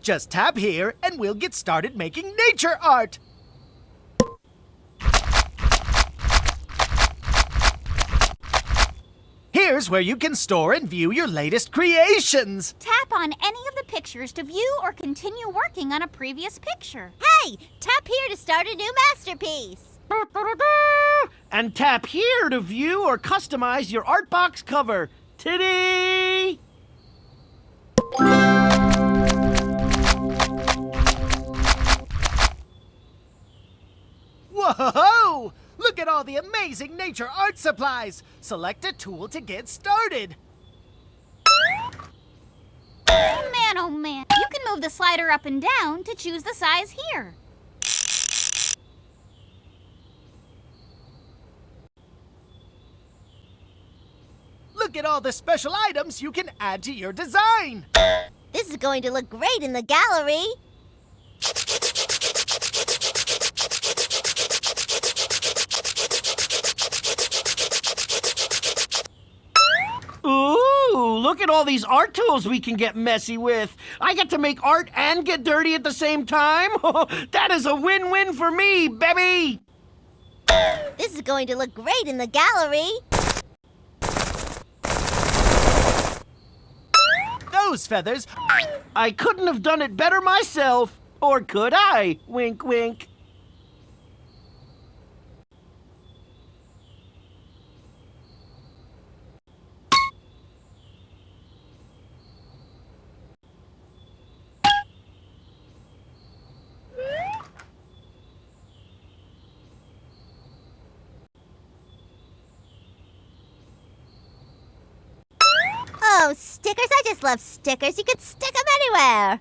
Just tap here and we'll get started making nature art. Here's where you can store and view your latest creations. Tap on any of the pictures to view or continue working on a previous picture. Hey, tap here to start a new masterpiece. And tap here to view or customize your art box cover. Tiddy! Whoa! Look at all the amazing nature art supplies. Select a tool to get started. Oh man, you can move the slider up and down to choose the size here. Look at all the special items you can add to your design. This is going to look great in the gallery. Ooh, look at all these art tools we can get messy with. I get to make art and get dirty at the same time. That is a win-win for me, baby. This is going to look great in the gallery. Those feathers. I couldn't have done it better myself. Or could I? Wink, wink. Oh, stickers. I just love stickers. You can stick them anywhere.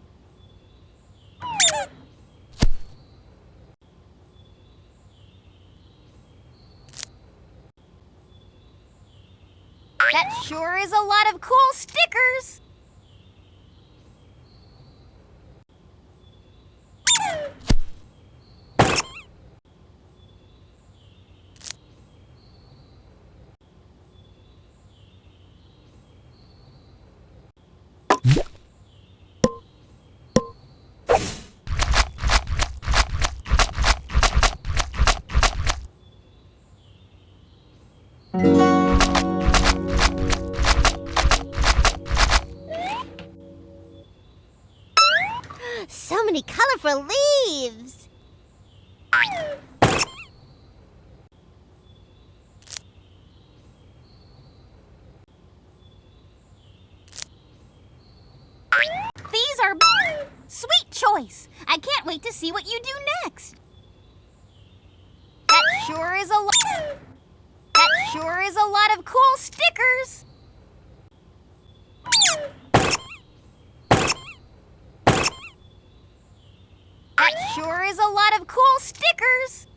That sure is a lot of cool stickers. So many colorful leaves. These are sweet choice. I can't wait to see what you do next. That sure is a lot of cool stickers. That sure is a lot of cool stickers.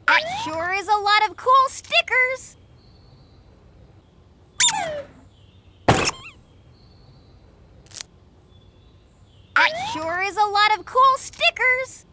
That sure is a lot of cool stickers. That sure is a lot of cool stickers.